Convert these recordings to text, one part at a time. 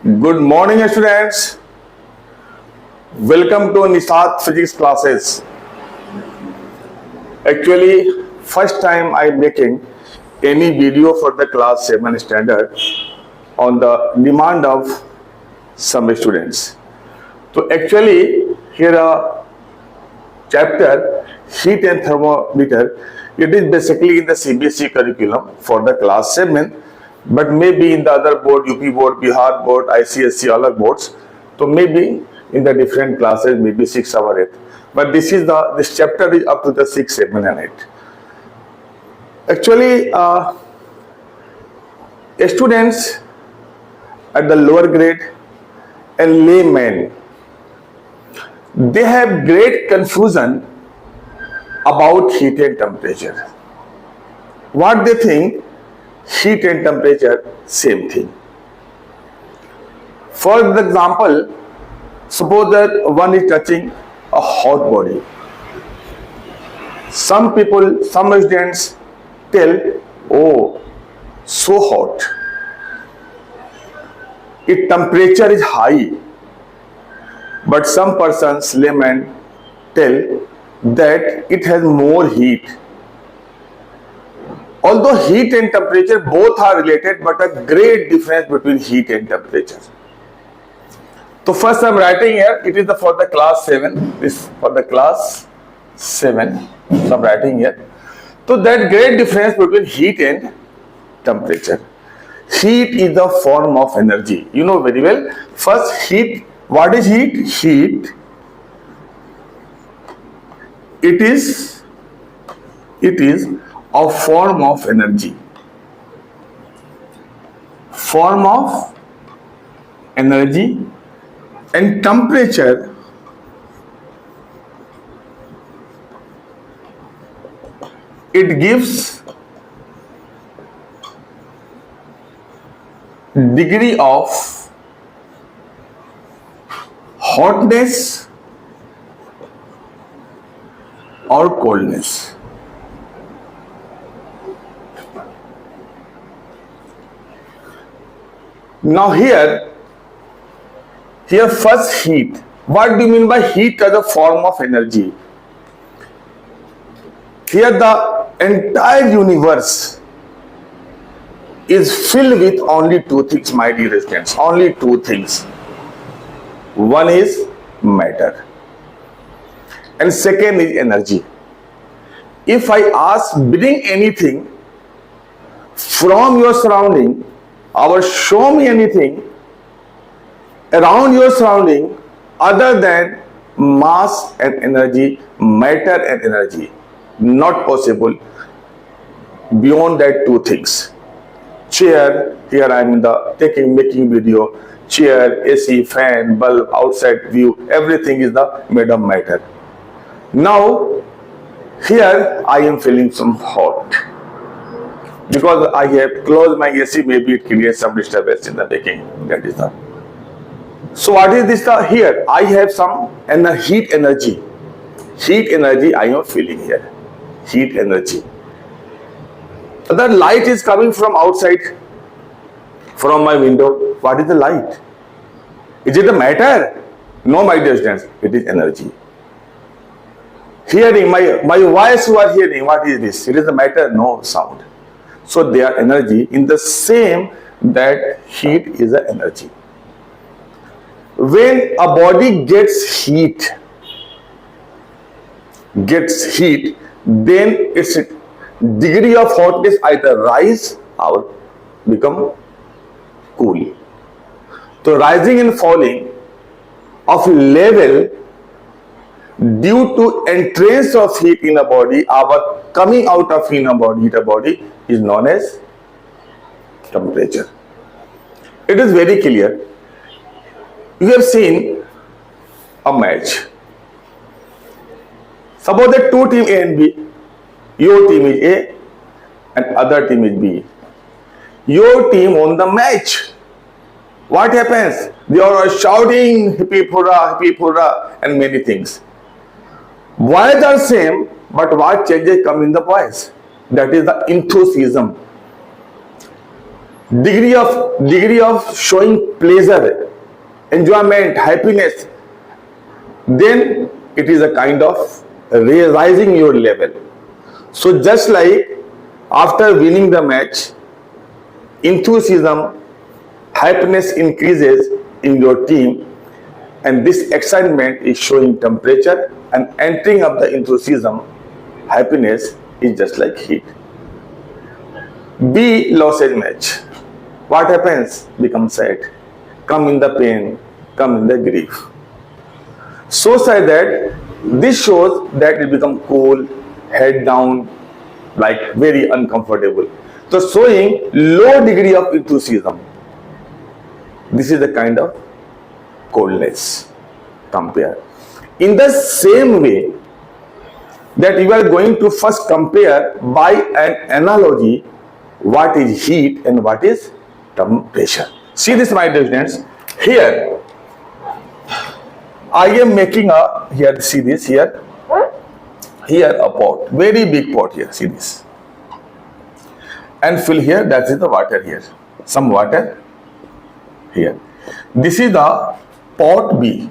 Good morning, students. Welcome to Nisat physics classes. Actually, first time I am making any video for the class 7 standard on the demand of some students. So actually, here a chapter heat and thermometer. It is basically in the CBSE curriculum for the class 7, but maybe in the other board, UP board, Bihar board, ICSC, other boards. So maybe in the different classes, maybe 6 or 8. But this chapter is up to the 6, 7 and 8. Actually, students at the lower grade and laymen, they have great confusion about heat and temperature. What they think, heat and temperature, same thing. For example, suppose that one is touching a hot body. Some people, some students tell, oh, so hot. Its temperature is high. But some persons, laymen, tell that it has more heat. Although heat and temperature both are related, but a great difference between heat and temperature. So first I am writing here, it is for the class 7, this for the class 7, so I am writing here. So that great difference between heat and temperature. Heat is the form of energy. You know very well. First heat, what is heat? Heat, it is a form of energy. Form of energy. And temperature it gives degree of hotness or coldness. Now here first heat. What do you mean by heat as a form of energy? Here the entire universe is filled with only two things, my dear students. Only two things. One is matter and second is energy. If I ask bring anything from your surrounding or show me anything around your surrounding other than mass and energy, matter and energy, not possible beyond that two things. Chair, here I am making video, chair, AC, fan, bulb, outside view, everything is made of matter. Now here I am feeling some hot because I have closed my AC, maybe it creates some disturbance in the baking. That is the. So what is this here? I have some heat energy. Heat energy I am feeling here. Heat energy. The light is coming from outside, from my window. What is the light? Is it a matter? No, my dear students, it is energy. Hearing, my voice you are hearing, what is this? It is a matter, no sound. So they are energy in the same that heat is an energy. When a body gets heat, then its degree of hotness either rise or become cool. So rising and falling of level due to entrance of heat in a body or coming out of heat in a body is known as temperature. It is very clear. You have seen a match. Suppose that two team A and B, your team is A and other team is B. Your team won the match. What happens? They are shouting hippie hurrah and many things. Voice are same, but what changes come in the voice? That is the enthusiasm. degree of showing pleasure, enjoyment, happiness, then it is a kind of raising your level. So just like after winning the match, enthusiasm, happiness increases in your team, and this excitement is showing temperature, and entering of the enthusiasm, happiness is just like heat. B losses match. What happens? Become sad, come in the pain, come in the grief. So sad that this shows that it become cool, head down, like very uncomfortable. So showing low degree of enthusiasm. This is the kind of coldness. Compare. In the same way that you are going to first compare by an analogy what is heat and what is temperature. See this, my dear students. Here I am making a, here see this, here a pot, very big pot here, see this, and fill here, that is the water here, some water here. This is the pot B,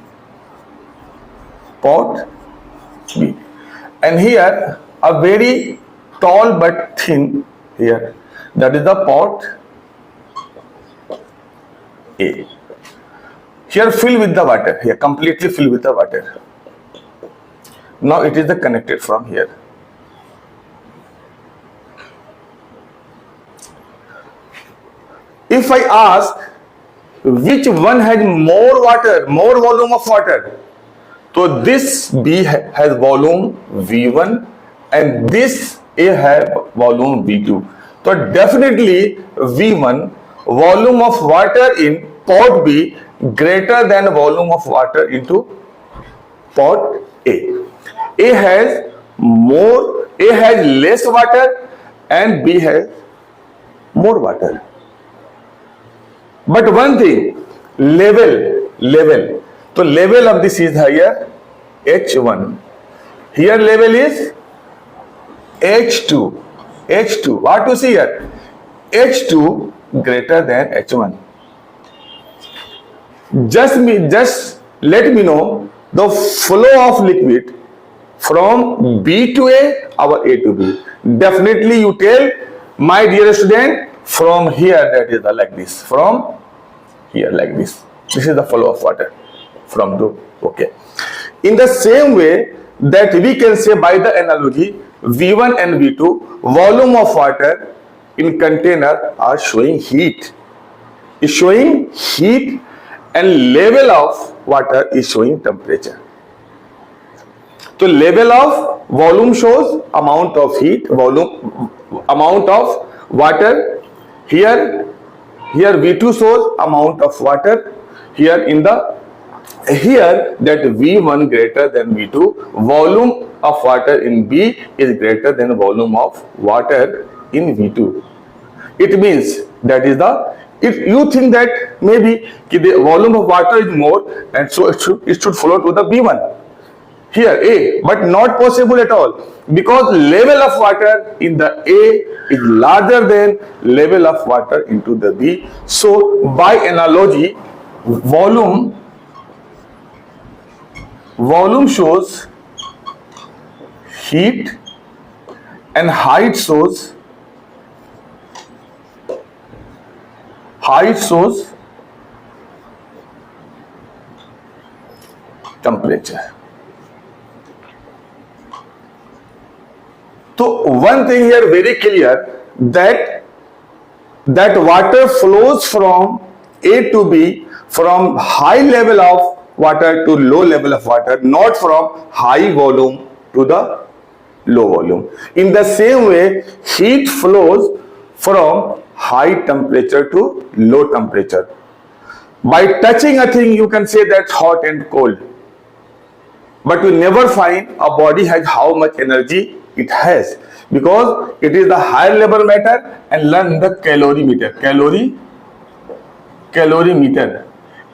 and here a very tall but thin here, that is the pot A. Here fill with the water, here completely fill with the water. Now it is the connected from here. If I ask which one has more water, more volume of water, so this B has volume V1 and this A has volume V2. So definitely V1 volume of water in pot B greater than volume of water into pot A. A has more, A has less water and B has more water. But one thing, level. So level of this is here H1. Here level is H2. What you see here? H2 greater than H1. Just let me know the flow of liquid from B to A or A to B. Definitely you tell, my dear student, from here, that is the like this, from here like this. This is the flow of water from to, okay. In the same way that we can say by the analogy, V1 and V2 volume of water in container are showing heat. Is showing heat, and level of water is showing temperature. So level of volume shows amount of heat, volume, amount of water. Here V2 shows amount of water. Here that V1 greater than V2, volume of water in B is greater than volume of water in V2. It means that is the, if you think that maybe the volume of water is more and so it should flow to the B1. Here A, but not possible at all, because level of water in the A is larger than level of water into the B. So by analogy, volume shows heat and height shows temperature. So one thing here very clear, that water flows from A to B, from high level of water to low level of water, not from high volume to the low volume. In the same way, heat flows from high temperature to low temperature. By touching a thing, you can say that's hot and cold, but you never find a body has how much energy it has, because it is the higher level matter. And learn the calorimeter. Calorimeter.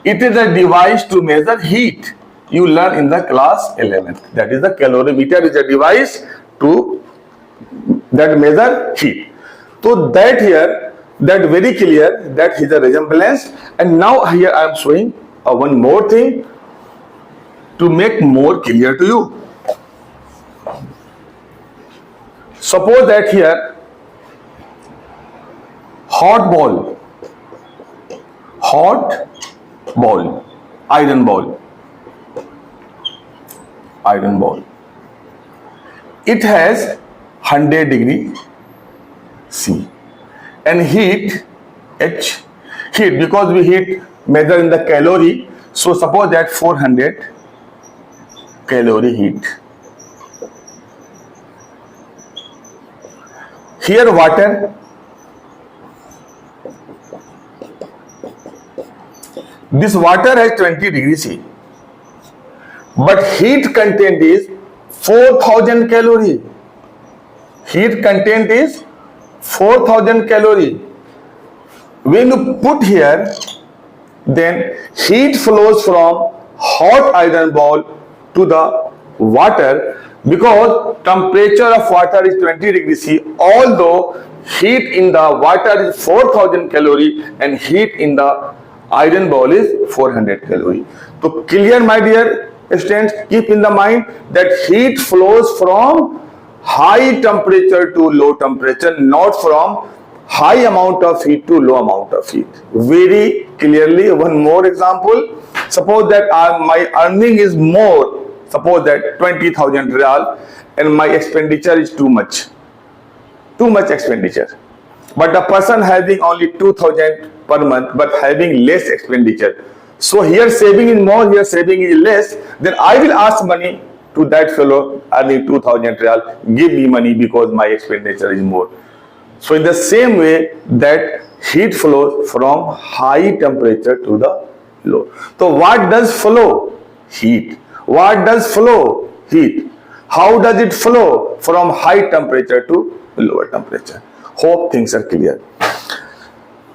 It is a device to measure heat. You learn in the class 11th. That is the calorimeter is a device to that measure heat. So that here that very clear that is a resemblance. And now here I am showing one more thing to make more clear to you. Suppose that here hot ball, iron ball, it has 100 degree C and heat H, heat because we heat measure in the calorie, so suppose that 400 calorie heat. Here water, this water has 20 degrees C, but heat content is 4000 calorie. Heat content is 4000 calorie. When you put here, then heat flows from hot iron ball to the water because temperature of water is 20 degrees C, although heat in the water is 4000 calorie and heat in the iron ball is 400 calorie. So clear, my dear students, keep in the mind that heat flows from high temperature to low temperature, not from high amount of heat to low amount of heat. Very clearly, one more example. Suppose that my earning is more, suppose that 20,000 real and my expenditure is too much expenditure. But the person having only 2,000 per month but having less expenditure. So here saving is more, here saving is less. Then I will ask money to that fellow earning 2,000 real, give me money because my expenditure is more. So in the same way that heat flows from high temperature to the low. So what does flow? Heat. What does flow? Heat. How does it flow from high temperature to lower temperature? Hope things are clear.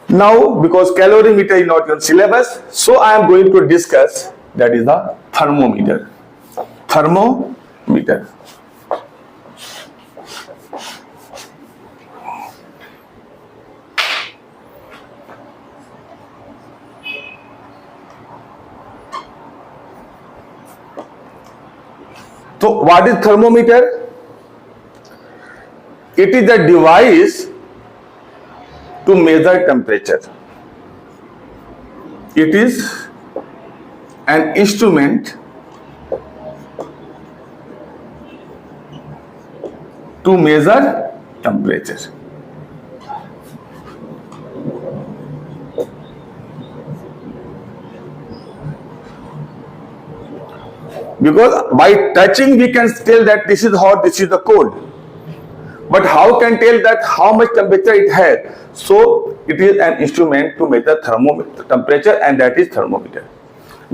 Now, because calorimeter is not your syllabus, so I am going to discuss, that is the thermometer. Thermometer. So what is thermometer? It is a device to measure temperature. It is an instrument to measure temperature. Because by touching we can tell that this is hot, this is the cold. But how can tell that how much temperature it has? So it is an instrument to measure temperature, and that is thermometer.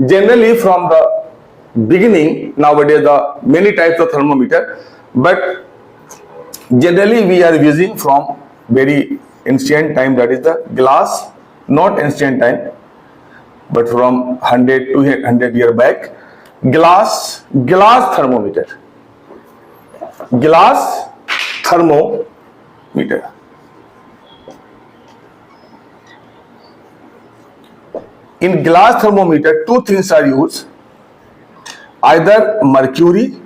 Generally from the beginning, nowadays there are many types of thermometer, but generally we are using from very ancient time, that is the glass, not ancient time, but from 100 to 200 years back, glass thermometer. Glass thermometer. In glass thermometer, two things are used, either mercury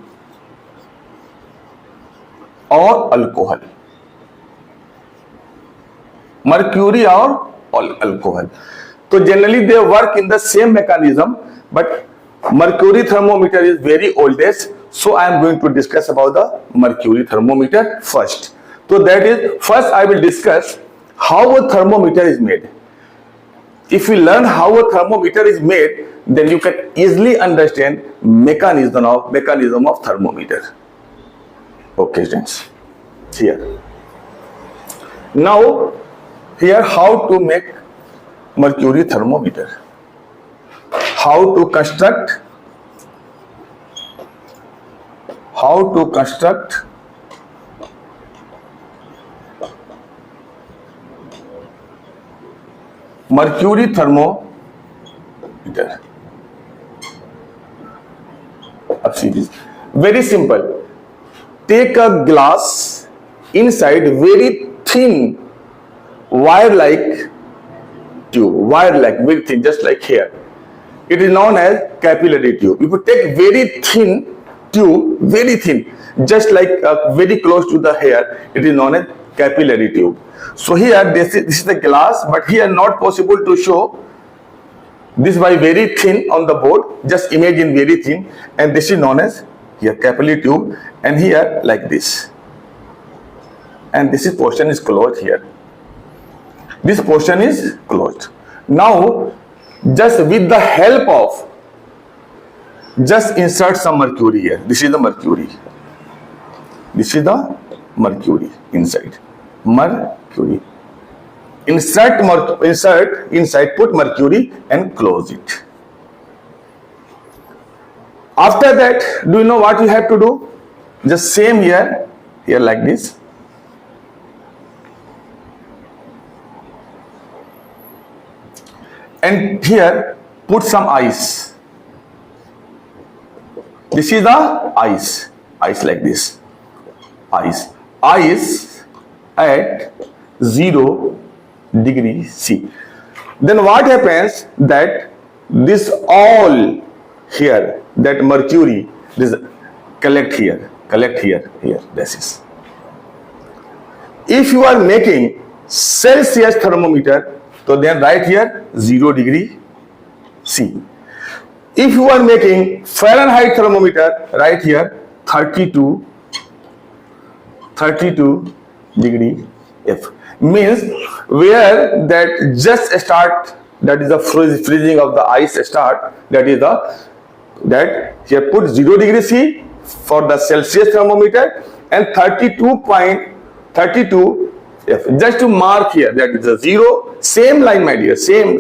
or alcohol. Mercury or alcohol. So generally they work in the same mechanism, but mercury thermometer is very oldest. So I am going to discuss about the mercury thermometer first. So that is, first I will discuss how a thermometer is made. If you learn how a thermometer is made, then you can easily understand mechanism of thermometer. Okay, students. Here. Now, here how to make mercury thermometer. How to construct mercury thermometer. अब see this. Very simple. Take a glass, inside very thin wire-like tube, wire-like, very thin, just like here. It is known as capillary tube. If you take very thin tube, very thin, just like very close to the hair, it is known as capillary tube. So here this is the glass, but here not possible to show this by very thin on the board. Just imagine very thin, and this is known as here capillary tube, and here like this, and this is portion is closed here. This portion is closed. Now just with the help of, just insert some mercury here. This is the mercury. This is the mercury inside. Mercury. Insert inside, put mercury and close it. After that, do you know what you have to do? Just same here like this. And here put some ice. This is the ice like this. Ice at 0 degree C. Then what happens that this all here, that mercury, this collect here, this is. If you are making Celsius thermometer, so then write here 0 degree C. If you are making Fahrenheit thermometer, write here 32 degree F. Means where that just start, that is the freezing of the ice start, that is that here put 0 degree C for the Celsius thermometer and 32.32 F. Just to mark here, that is a 0, same line my dear, same.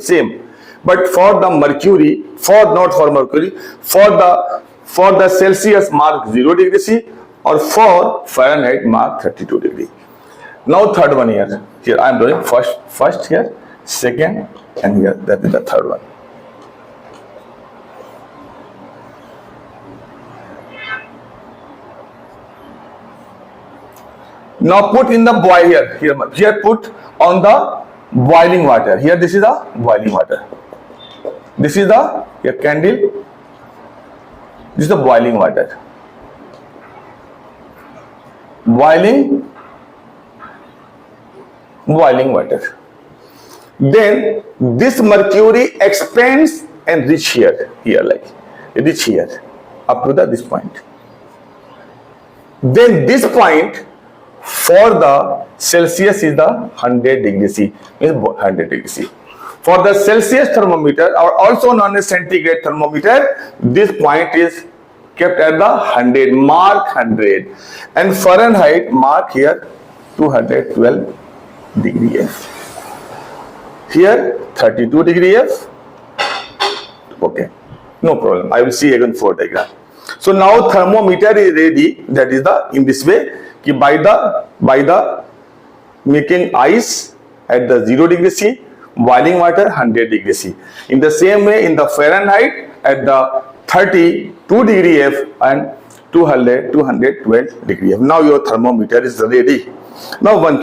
But for the mercury, not for mercury, for the Celsius mark 0 degree C, or for Fahrenheit mark 32 degree. Now third one here. Here I am doing first here, second, and here that is the third one. Now put in the boil here put on the boiling water. Here this is the boiling water. This is the here candle. This is the boiling water. Boiling water. Then this mercury expands and reach here like reach here up to this point. Then this point for the Celsius is the 100 degree C, means 100 degree C. For the Celsius thermometer, or also known as centigrade thermometer, this point is kept at the 100, mark 100, and Fahrenheit mark here 212 degree F. Here 32 degree F. Okay, no problem. I will see again for diagram. So now thermometer is ready. That is in this way. By the making ice at the 0 degree C, boiling water 100 degree C. In the same way, in the Fahrenheit at the 32 degree F and 212 degree F. Now your thermometer is ready. Now one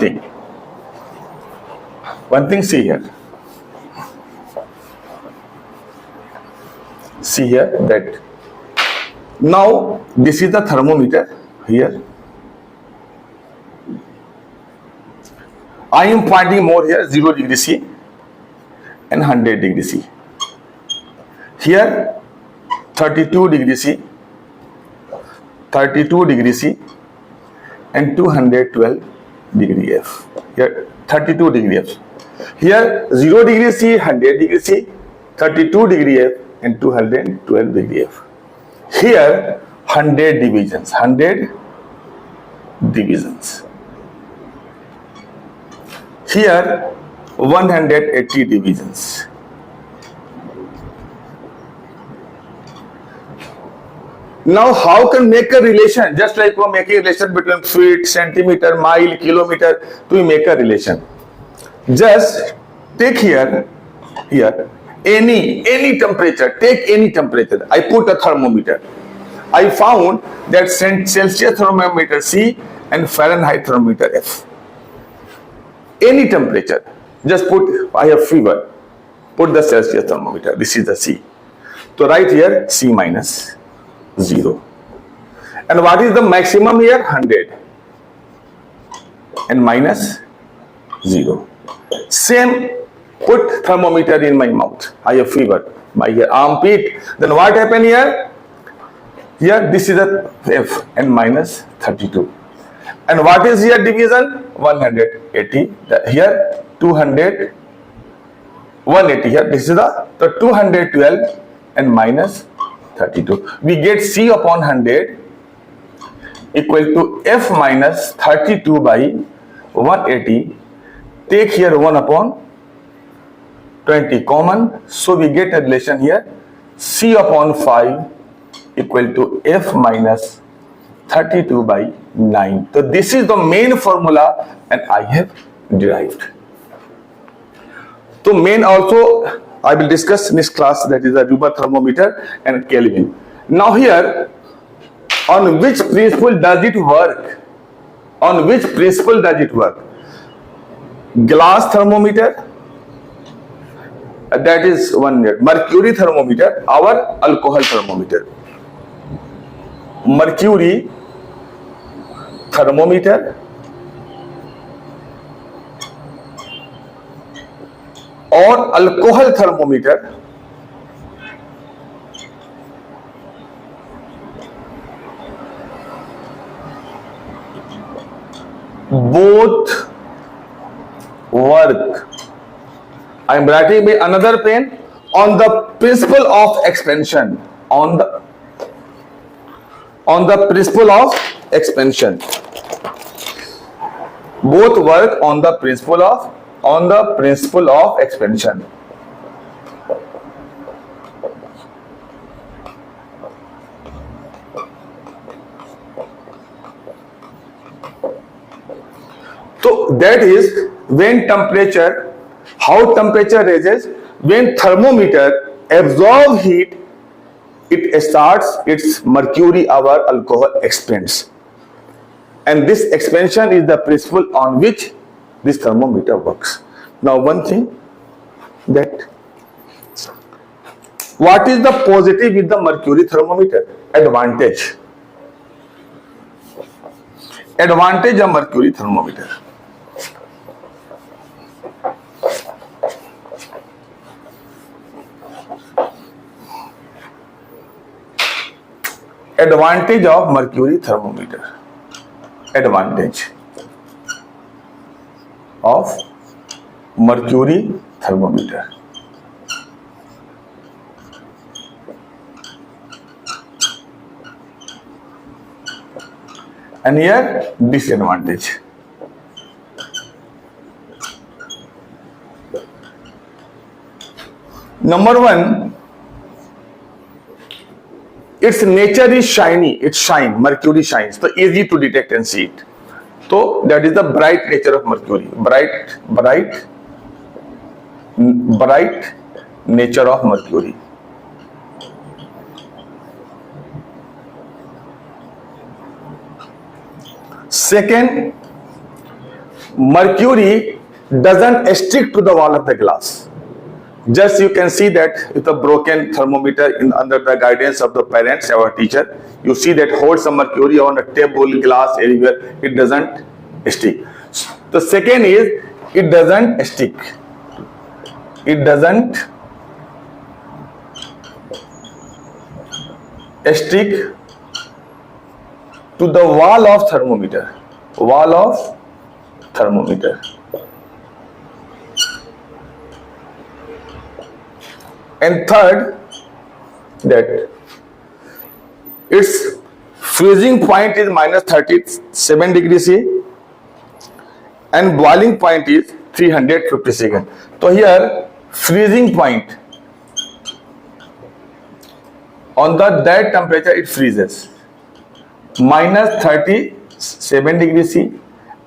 thing see here. See here that now this is the thermometer here. I am pointing more here 0 degree C and 100 degree C. Here 32 degree C, 32 degree C and 212 degree F. Here 32 degree F. Here 0 degree C, 100 degree C, 32 degree F and 212 degree F. Here 100 divisions. Here 180 divisions. Now how can make a relation? Just like we are making a relation between feet, centimeter, mile, kilometer, to make a relation. Just take here any temperature. Take any temperature. I put a thermometer. I found that Celsius thermometer C and Fahrenheit thermometer F. Any temperature. Just put, I have fever. Put the Celsius thermometer. This is the C. So write here C minus 0. And what is the maximum here? 100. And minus 0. Same, put thermometer in my mouth. I have fever. My armpit. Then what happened here? Here this is a F and minus 32. And what is here division? 180. Here 200. 180 here. This is the 212 and minus 32. We get C upon 100 equal to F minus 32 by 180. Take here 1 upon 20 common. So we get a relation here. C upon 5 equal to F minus 32 by 9. So this is the main formula and I have derived. So main also I will discuss in this class, that is the Reaumur thermometer and Kelvin. Now here, on which principle does it work? On which principle does it work? Glass thermometer, that is 1 unit. Mercury thermometer, our alcohol thermometer. Mercury thermometer or alcohol thermometer both work. I am writing with another pen on the principle of expansion. On the principle of expansion. Both work on the principle of expansion. So that is when temperature, how temperature raises, when thermometer absorb heat, it starts its mercury, our alcohol expands. And this expansion is the principle on which this thermometer works. Now one thing, that what is the positive with the mercury thermometer? Advantage. Advantage of mercury thermometer. Advantage of mercury thermometer. Advantage of mercury thermometer. And here disadvantage. Number one, its nature is shiny. It shines. Mercury shines. So easy to detect and see it. So that is the bright nature of mercury. Bright nature of mercury. Second, mercury doesn't stick to the wall of the glass. Just you can see that with a broken thermometer under the guidance of the parents, our teacher, you see that holds some mercury on a table, glass, everywhere, it doesn't stick. The second is, it doesn't stick. It doesn't stick to the wall of thermometer. Wall of thermometer. And third, that its freezing point is minus 37 degrees C and boiling point is 350 seconds. So here freezing point, on that temperature it freezes minus 37 degrees C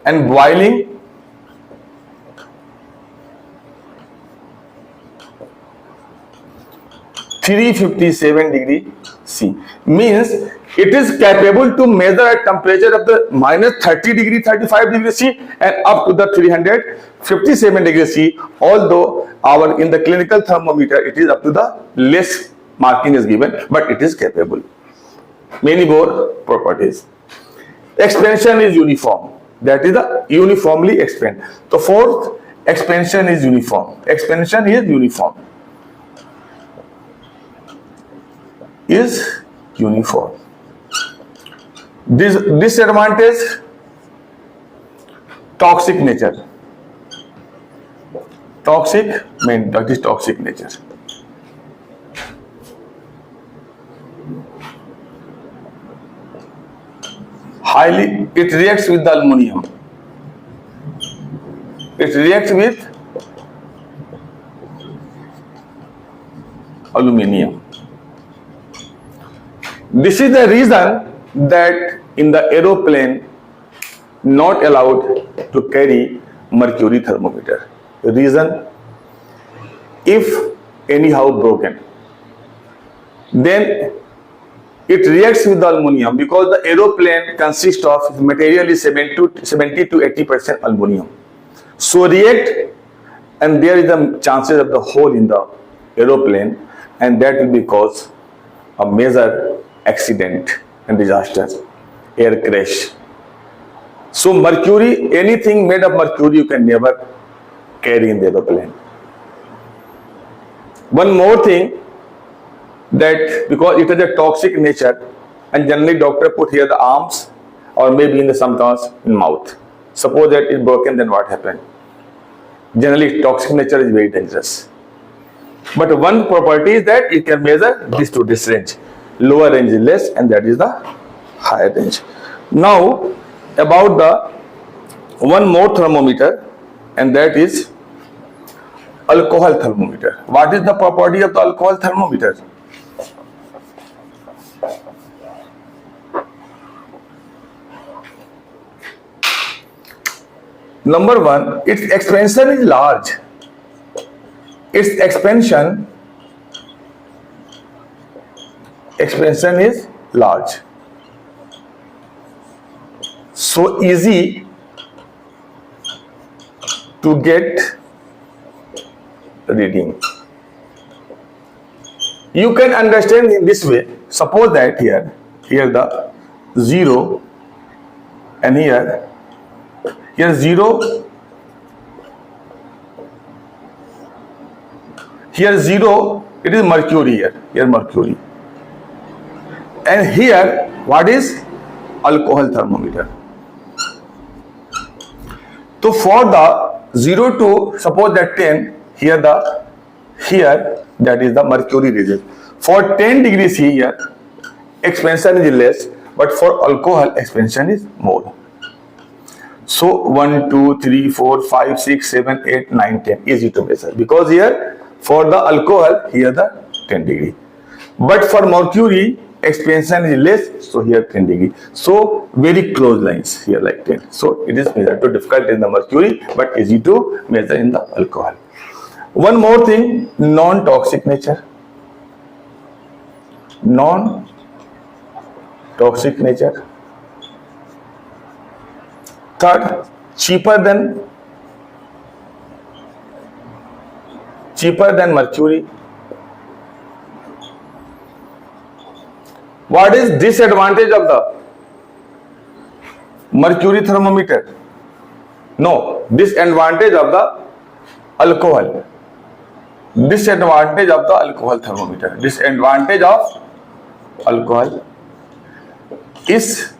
and boiling 357 degree C. Means It is capable to measure a temperature of the minus 30 degree, 35 degree C and up to the 357 degree C. Although in the clinical thermometer, it is up to the less marking is given, but it is capable. Many more properties. Expansion is uniform. That is the uniformly expand. The fourth, expansion is uniform. Expansion is uniform. Is uniform. This disadvantage, toxic nature. Toxic means that is toxic nature. Highly, it reacts with the aluminum. It reacts with aluminum. This is the reason that in the aeroplane not allowed to carry mercury thermometer. The reason, if anyhow broken, then it reacts with the aluminum because the aeroplane consists of material is 70 to 80% aluminum. So react and there is the chances of the hole in the aeroplane and that will be cause a major accident and disaster, air crash. So mercury, anything made of mercury you can never carry in the aeroplane. One more thing, that because it has a toxic nature and generally doctor put here the arms or maybe in the sometimes in mouth. Suppose that it's broken, then what happened? Generally toxic nature is very dangerous. But one property is that it can measure this to this range. Lower range is less and that is the higher range. Now about the one more thermometer and that is alcohol thermometer. What is the property of the alcohol thermometer? Number one, its expansion is large. Its expansion is large. So easy to get reading. You can understand in this way. Suppose that here the 0 and here 0, here 0, it is mercury here mercury. And here, what is alcohol thermometer? So for the 0 to, suppose that 10, here that is the mercury region. For 10 degrees C here, expansion is less, but for alcohol, expansion is more. So 1, 2, 3, 4, 5, 6, 7, 8, 9, 10 easy to measure because here for the alcohol here the 10 degree. But for mercury expansion is less, so here 10 degree. So very close lines here like 10. So it is measured too difficult in the mercury but easy to measure in the alcohol. One more thing, non-toxic nature. Non-toxic nature. Third, cheaper than mercury. What is disadvantage of the mercury thermometer? No, disadvantage of the alcohol. Disadvantage of the alcohol thermometer. Disadvantage of alcohol is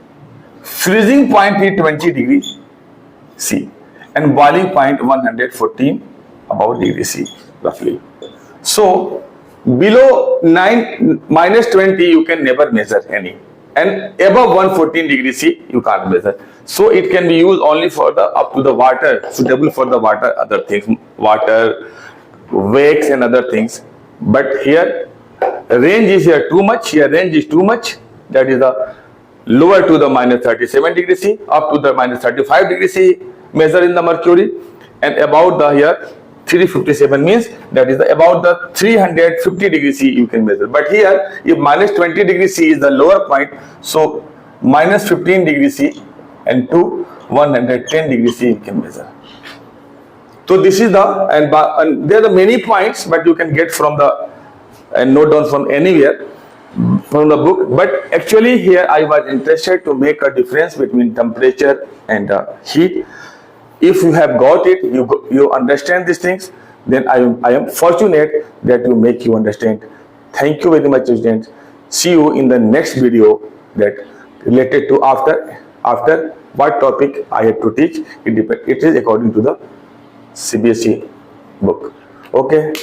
freezing point is 20 degrees C and boiling point 114 about degree C roughly. So below minus 20 you can never measure any and above 114 degree C you can't measure. So it can be used only for the up to the water, suitable for the water, other things, water, wakes and other things. But here range is here too much, here range is too much, that is the lower to the minus 37 degree C, up to the minus 35 degree C measure in the mercury and about the here 357 means that is about the 350 degree C you can measure. But here, if minus 20 degree C is the lower point, so minus 15 degree C and to 110 degree C you can measure. So this is the, and there are many points, but you can get from the, and note down from anywhere, from the book. But actually here I was interested to make a difference between temperature and heat. If you have got it, you understand these things, then I am fortunate that you understand. Thank you very much, students. See you in the next video that related to after what topic I have to teach. It is according to the CBSE book. Okay.